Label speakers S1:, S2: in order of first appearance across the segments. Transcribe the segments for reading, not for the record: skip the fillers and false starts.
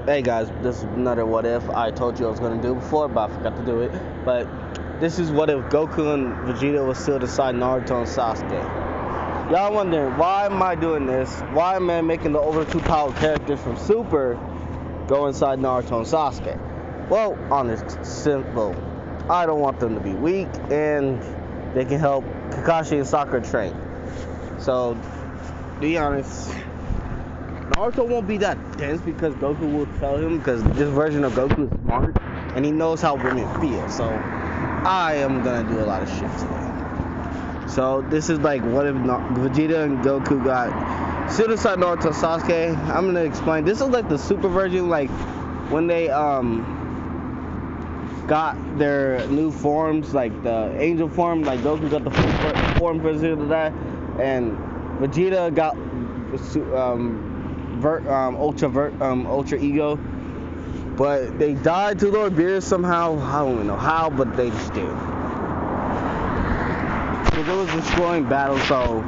S1: Hey guys, this is another what if I told you I was going to do before, but I forgot to do it. But this is what if Goku and Vegeta was still decide Naruto and Sasuke. Y'all wondering, why am I doing this? Why am I making the over 2 power characters from Super go inside Naruto and Sasuke? Well, honest, simple. I don't want them to be weak, and they can help Kakashi and Sakura train. So, to be honest, Naruto won't be that dense because Goku will tell him, because this version of Goku is smart and he knows how women feel. So I am gonna do a lot of shit today. So this is like what if Vegeta and Goku got still decide Naruto and Sasuke. I'm gonna explain. This is like the super version, like when they got their new forms, like the angel form, like Goku got the form version of that, and Vegeta got ultra ego, but they died to Lord Beerus somehow. I don't even know how, but they just did. Because it was destroying battle, so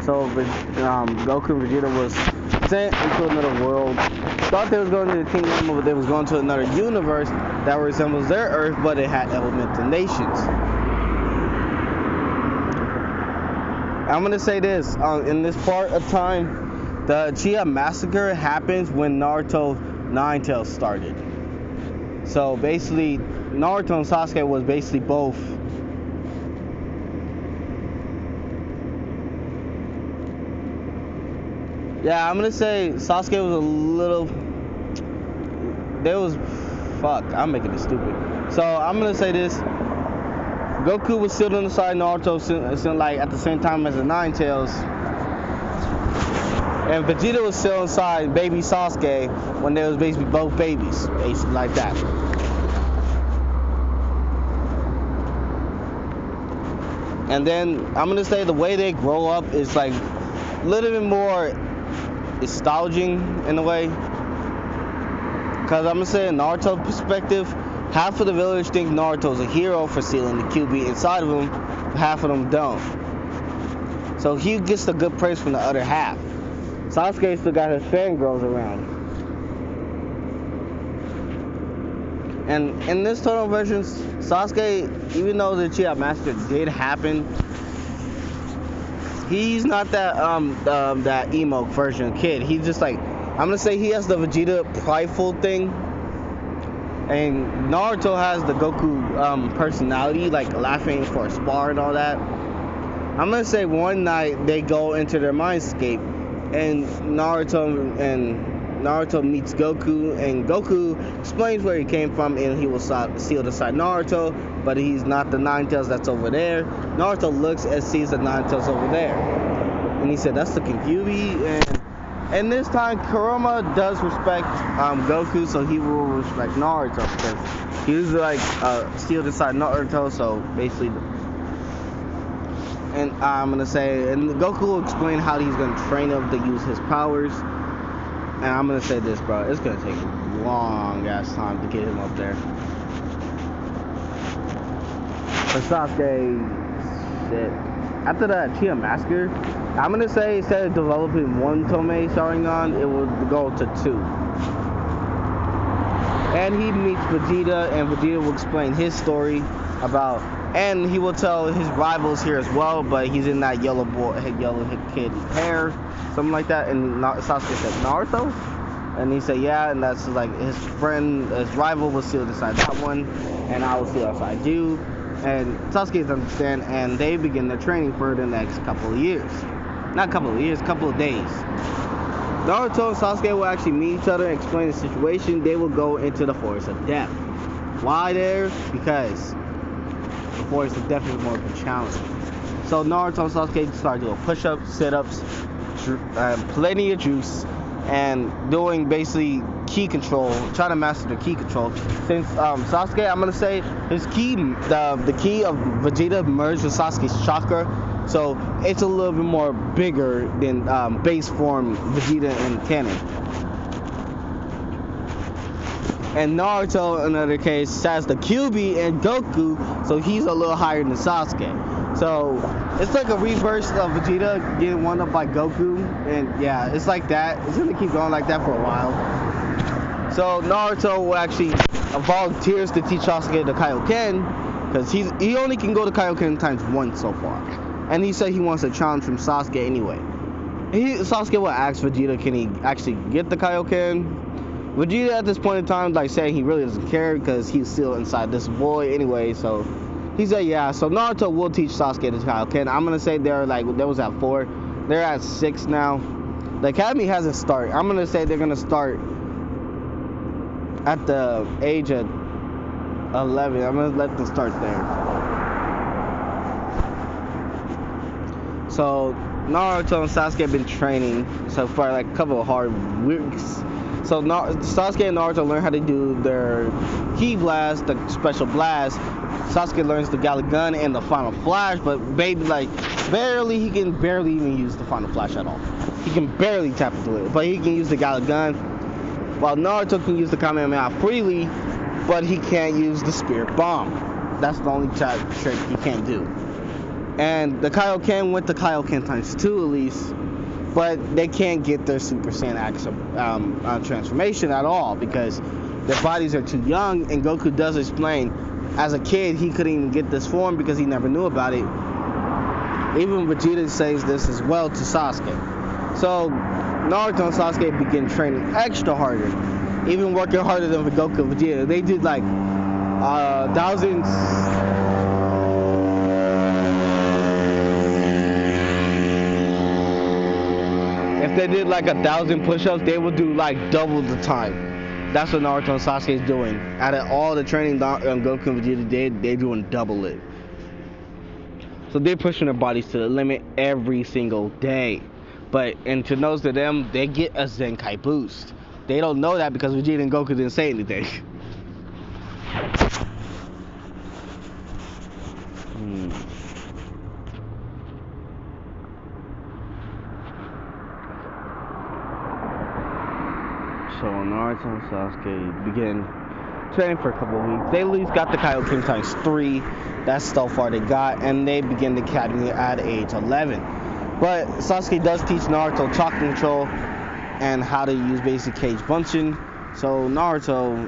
S1: Goku and Vegeta was sent into another world. Thought they was going to the kingdom, but they was going to another universe that resembles their Earth, but it had elemental nations. I'm gonna say this, in this part of time, the Uchiha massacre happens when Naruto Nine Tails started. So basically, Naruto and Sasuke was basically both. Yeah, I'm gonna say Sasuke was a little. I'm making it stupid. So I'm gonna say this. Goku was still inside Naruto, like at the same time as the Nine Tails, and Vegeta was still inside baby Sasuke when they was basically both babies, basically like that. And then I'm gonna say the way they grow up is like a little bit more nostalgic in a way, because I'm gonna say in Naruto's perspective, half of the village think Naruto's a hero for stealing the QB inside of him, half of them don't. So he gets the good praise from the other half. Sasuke still got his fangirls around. And in this total version, Sasuke, even though the Uchiha Massacre did happen, he's not that emo version kid. He's just like, I'm gonna say he has the Vegeta prideful thing. And Naruto has the Goku personality, like laughing for a spar and all that. I'm gonna say one night they go into their mindscape, and Naruto meets Goku, and Goku explains where he came from, and he will steal beside Naruto, but he's not the Nine Tails that's over there. Naruto looks and sees the Nine Tails over there, and he said, "That's the Kyuubi." And this time, Kurama does respect Goku, so he will respect Naruto, because he was like steal inside Naruto, so basically. And I'm gonna say, and Goku will explain how he's gonna train him to use his powers. And I'm gonna say this, bro, it's gonna take a long ass time to get him up there. For Sasuke, shit. After that Uchiha Massacre, I'm gonna say instead of developing one Tomei Sharingan, it will go to 2. And he meets Vegeta, and Vegeta will explain his story about, and he will tell his rivals here as well, but he's in that yellow kid hair, something like that. And Sasuke said, Naruto? And he said, yeah, and that's like his rival will still decide that one, and I will still decide you. And Sasuke doesn't understand, and they begin their training for the next couple of years. Not couple of years, couple of days. Naruto and Sasuke will actually meet each other and explain the situation. They will go into the Forest of Death. Why there? Because the Forest of Death is more of a challenge. So Naruto and Sasuke start doing push-ups, sit-ups, plenty of juice, and doing basically ki control, trying to master the ki control. Since Sasuke, I'm gonna say his ki, the ki of Vegeta merged with Sasuke's chakra, so it's a little bit more bigger than base form Vegeta in canon. And Naruto, in another case, has the QB and Goku, so he's a little higher than Sasuke. So it's like a reverse of Vegeta getting one up by Goku, and yeah, it's like that. It's gonna keep going like that for a while. So Naruto actually volunteers to teach Sasuke the Kaioken, because he only can go to Kaioken times 1 so far, and he said he wants a challenge from Sasuke anyway. Sasuke will ask Vegeta, can he actually get the Kaioken? Vegeta at this point in time, like, saying he really doesn't care because he's still inside this boy anyway. So he said yeah. So Naruto will teach Sasuke the Kaioken. I'm gonna say there was at 4. They're at 6 now. The academy hasn't started. I'm gonna say they're gonna start at the age of 11. I'm gonna let them start there. So Naruto and Sasuke have been training so far, like a couple of hard weeks. So Sasuke and Naruto learn how to do their Ki Blast, the special blast. Sasuke learns the Galick Gun and the Final Flash, but baby, like, he can barely even use the Final Flash at all. He can barely tap into it, but he can use the Galick Gun, while Naruto can use the Kamehameha freely, but he can't use the Spirit Bomb. That's the only trick he can't do. And the Kaioken went to Kaioken times 2 at least, but they can't get their Super Saiyan transformation at all because their bodies are too young. And Goku does explain, as a kid, he couldn't even get this form because he never knew about it. Even Vegeta says this as well to Sasuke. So Naruto and Sasuke begin training extra harder, even working harder than Goku and Vegeta. They did like thousands. If they did like 1,000 push-ups, they would do like double the time. That's what Naruto and Sasuke is doing. Out of all the training Goku and Vegeta did, they're doing double it. So they're pushing their bodies to the limit every single day. And to those of them, they get a Zenkai boost. They don't know that because Vegeta and Goku didn't say anything. So Naruto and Sasuke begin training for a couple of weeks. They at least got the Kaioken times 3. That's so far they got, and they begin the academy at age 11. But Sasuke does teach Naruto chakra control and how to use basic Cage Bunshin. So Naruto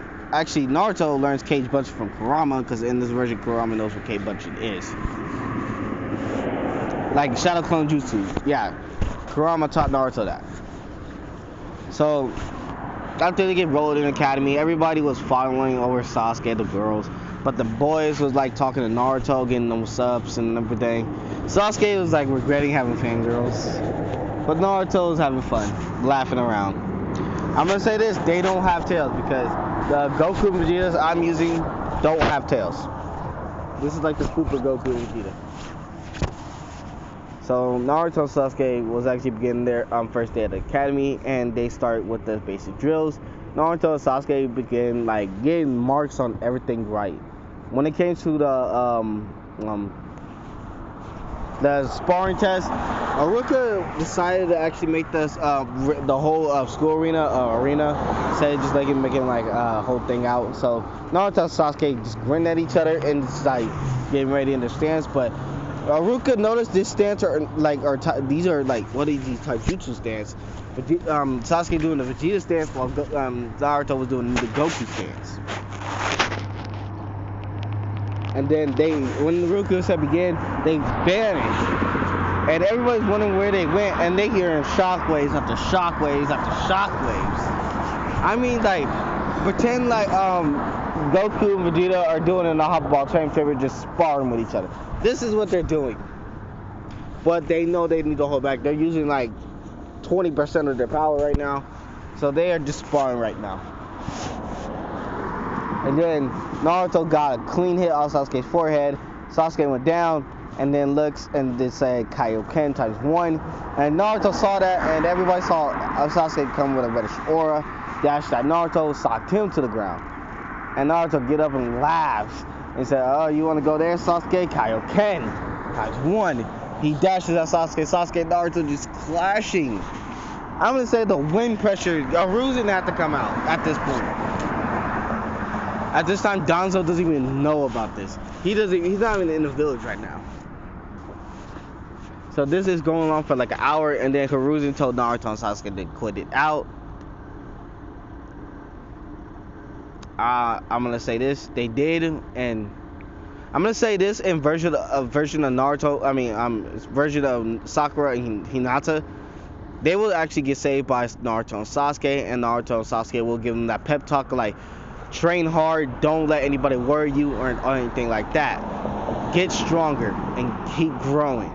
S1: learns Cage Bunshin from Kurama, because in this version Kurama knows what Cage Bunshin is. Like Shadow Clone Jutsu. Yeah, Kurama taught Naruto that. So after they get rolled in the academy, everybody was following over Sasuke, the girls. But the boys was like talking to Naruto, getting them subs and everything. Sasuke was like regretting having fangirls. But Naruto was having fun, laughing around. I'm gonna say this, they don't have tails because the Goku and Vegetas I'm using don't have tails. This is like the Super Goku and Vegeta. So Naruto and Sasuke was actually beginning their first day at the academy, and they start with the basic drills. Naruto and Sasuke begin like getting marks on everything right. When it came to the sparring test, Aruka decided to actually make this the whole school arena instead of just like making like a whole thing out. So Naruto and Sasuke just grinned at each other and just like getting ready in their stance, but Aruka noticed this stance these are like what are these taijutsu stance. Sasuke doing the Vegeta stance while Naruto was doing the Goku stance. And then when Aruka said begin, they vanished. And everybody's wondering where they went, and they hearing shockwaves after shockwaves after shockwaves. I mean, like, pretend like Goku and Vegeta are doing in the hot ball training favorite, just sparring with each other. This is what they're doing. But they know they need to hold back. They're using like 20% of their power right now. So they are just sparring right now. And then Naruto got a clean hit on Sasuke's forehead. Sasuke went down and then looks and they said Kaioken times 1. And Naruto saw that, and everybody saw Sasuke come with a reddish aura. Dashed at Naruto, socked him to the ground. And Naruto get up and laughs and said, "Oh, you want to go there, Sasuke? Kaioken times 1." He dashes at Sasuke. Sasuke and Naruto just clashing. I'm gonna say the wind pressure. Aru's didn't have to come out at this point. At this time, Danzo doesn't even know about this. He's not even in the village right now. So this is going on for like an hour, and then Hiruzen told Naruto and Sasuke to quit it out. I'm gonna say this, they did, and I'm gonna say this in version of Naruto. I mean, version of Sakura and Hinata. They will actually get saved by Naruto and Sasuke, and Naruto and Sasuke will give them that pep talk like, train hard, don't let anybody worry you or anything like that. Get stronger and keep growing.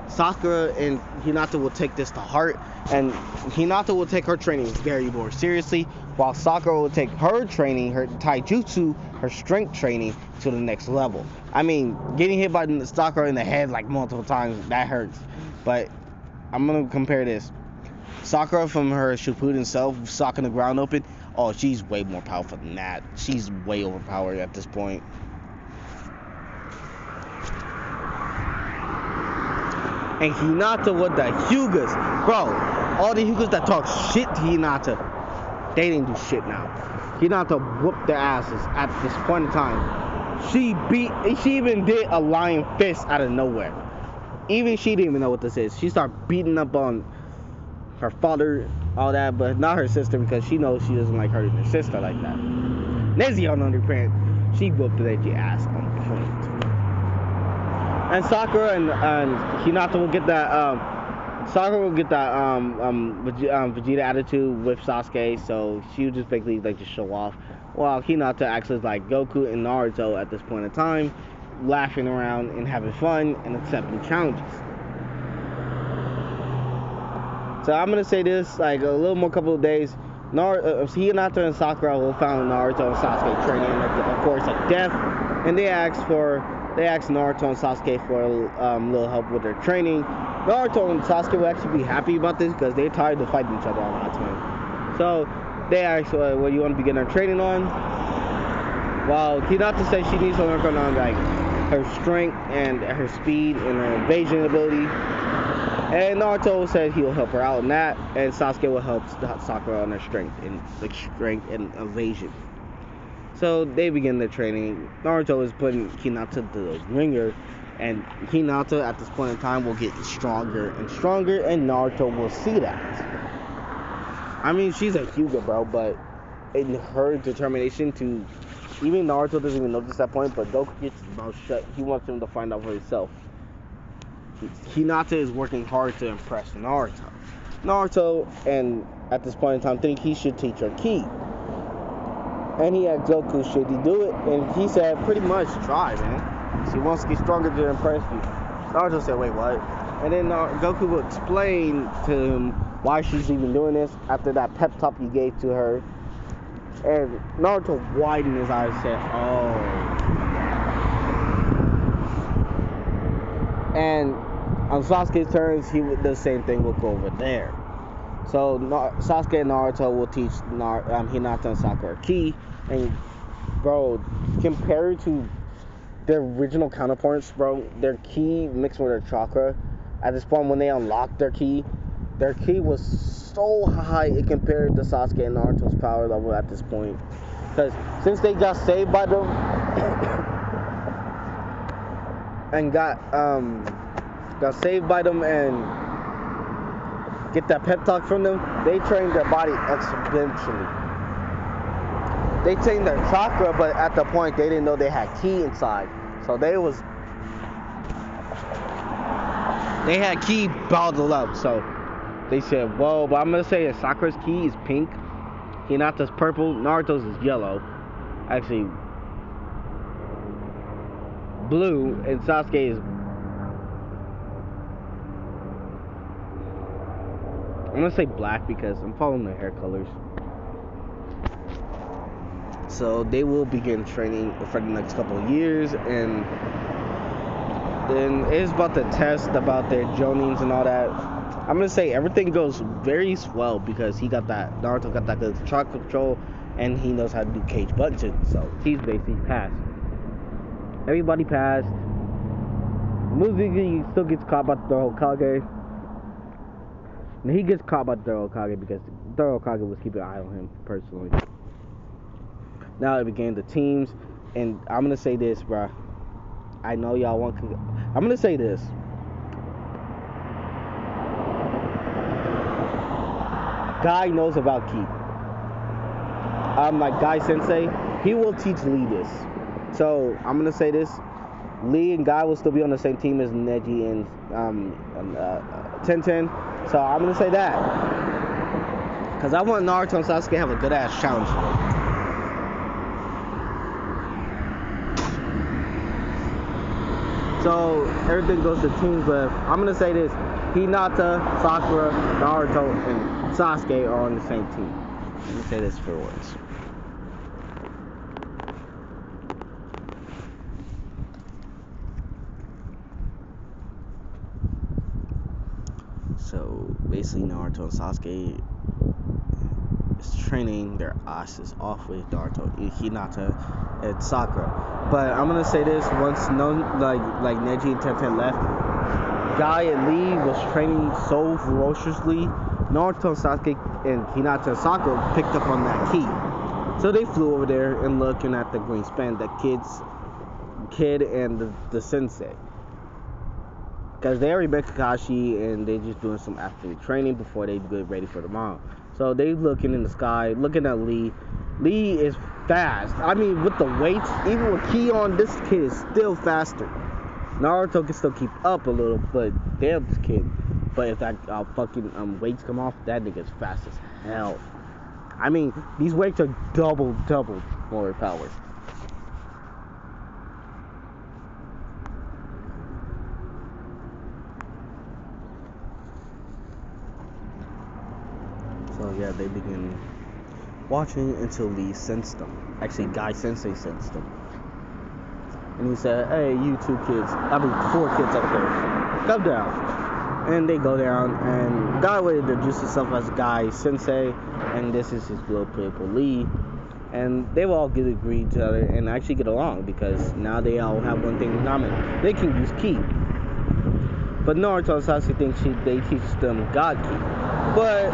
S1: Sakura and Hinata will take this to heart, and Hinata will take her training very more seriously, while Sakura will take her training, her taijutsu, her strength training to the next level. I mean, getting hit by Sakura in the head like multiple times, that hurts. But I'm gonna compare this. Sakura from her Shippuden self, socking the ground open, oh, she's way more powerful than that. She's way overpowered at this point. And Hinata with the Hyugas. Bro, all the Hyugas that talk shit to Hinata, they didn't do shit now. Hinata whooped their asses at this point in time. She even did a lion fist out of nowhere. Even she didn't even know what this is. She started beating up on her father, all that, but not her sister, because she knows she doesn't like hurting her sister like that. Nezuko, on the other hand, she whooped the ass on point. And Sakura and Hinata will get that. Sakura will get that Vegeta attitude with Sasuke, so she would just basically like to show off. While Hinata acts as like Goku and Naruto at this point in time, laughing around and having fun and accepting challenges. So I'm gonna say this, like a little more couple of days, Hinata and Sakura will find Naruto and Sasuke training, of course, at death, and they ask Naruto and Sasuke for a little help with their training. Naruto and Sasuke will actually be happy about this because they're tired of fighting each other all the time. So they ask, what do you want to begin our training on? While Hinata says she needs to work on like her strength and her speed and her evasion ability. And Naruto said he'll help her out in that, and Sasuke will help Sakura on her strength and evasion. So they begin their training. Naruto is putting Hinata to the ringer, and Hinata at this point in time will get stronger and stronger, and Naruto will see that. I mean, she's a Hyuga, bro, but in her determination to, even Naruto doesn't even notice that point, but Goku gets his mouth shut. He wants him to find out for himself. Hinata is working hard to impress Naruto. Naruto, and at this point in time, think he should teach her ki. And he asked Goku, should he do it? And he said, pretty much, try, man. She wants to get stronger to impress you. Naruto said, wait, what? And then Goku will explain to him why she's even doing this after that pep talk he gave to her. And Naruto widened his eyes and said, oh. And on Sasuke's turns, the same thing will go over there. So Sasuke and Naruto will teach Hinata and Sakura ki, and bro, compared to their original counterparts, bro, their ki mixed with their chakra, at this point when they unlocked their ki was so high it compared to Sasuke and Naruto's power level at this point. Because since they got saved by them and got saved by them and get that pep talk from them, they trained their body exponentially. They trained their chakra, but at the point they didn't know they had ki inside. So they had ki bottled up. So they said, whoa, but I'm gonna say that Sakura's ki is pink, Hinata's purple, Naruto's is yellow. Actually, blue, and Sasuke is, I'm gonna say black because I'm following their hair colors. So they will begin training for the next couple of years, and then it's about the test about their jonins and all that. I'm gonna say everything goes very well because Naruto got that good chakra control, and he knows how to do cage button, so he's basically passed. Everybody passed. Muzuki still gets caught by the Hokage. And he gets caught by the Hokage because the Hokage was keeping an eye on him personally. Now it began the teams, and I'm gonna say this, bruh. I know y'all want. I'm gonna say this. Guy knows about ki. Like Guy Sensei, he will teach Lee this. So I'm gonna say this: Lee and Guy will still be on the same team as Neji and Tenten. So I'm gonna say that because I want Naruto and Sasuke to have a good ass challenge. So everything goes to teams, but I'm gonna say this: Hinata, Sakura, Naruto, and Sasuke are on the same team. Let me say this for once. So basically, Naruto and Sasuke is training their asses off with Naruto, Hinata, and Sakura. But I'm gonna say this: once like Neji and Tenten left, Guy and Lee was training so ferociously. Naruto and Sasuke and Hinata and Sakura picked up on that ki. So they flew over there and looking at the green span, the kid and the sensei. Because they already met Kakashi and they just doing some afternoon training before they get ready for tomorrow. So they looking in the sky, looking at Lee. Lee is fast. I mean, with the weights, even with ki on, this kid is still faster. Naruto can still keep up a little, but damn this kid. But if that fucking weights come off, that nigga's fast as hell. I mean, these weights are double more power. So yeah, they begin watching until Lee sensed them. Actually, Guy Sensei sensed them. And he said, "Hey, you 4 kids up there, come down." And they go down, and Guy would introduce himself as Guy Sensei, and this is his little pupil Lee. And they will all agree to each other and actually get along because now they all have one thing in common: they can use ki. But Naruto and Sasuke think they teach them God ki. But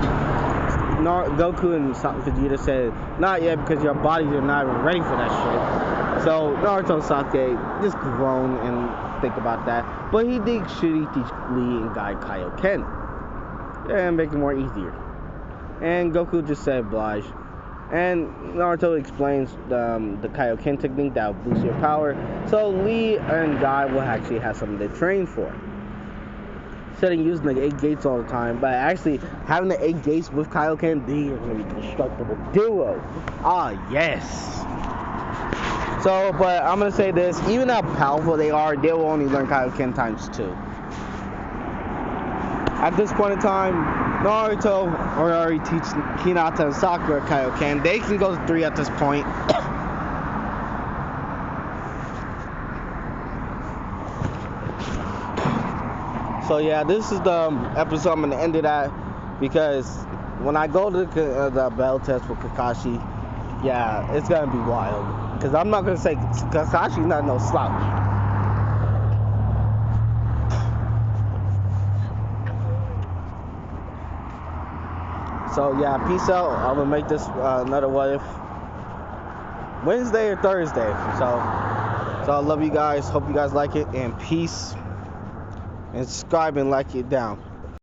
S1: Goku and Vegeta said, not yet because your bodies are not even ready for that shit. So Naruto and Sasuke just groan and think about that. But he thinks should he teach Lee and Guy Kaioken and make it more easier. And Goku just said oblige. And Naruto explains the Kaioken technique that will boost your power. So Lee and Guy will actually have something to train for. Instead of using the 8 gates all the time, but actually having the 8 gates with Kaioken, they are going to be a destructible duo. Ah, yes. So, but I'm going to say this, even how powerful they are, they will only learn Kaioken times 2. At this point in time, Naruto are already teaching Hinata and Sakura Kaioken. They can go to 3 at this point. So yeah, this is the episode I'm going to end it at, because when I go to the battle test for Kakashi, yeah, it's going to be wild. Because I'm not going to say Kakashi's not no slouch. So yeah, peace out. I'm going to make this another What If Wednesday or Thursday. So I love you guys. Hope you guys like it. And peace. And subscribe and like it down.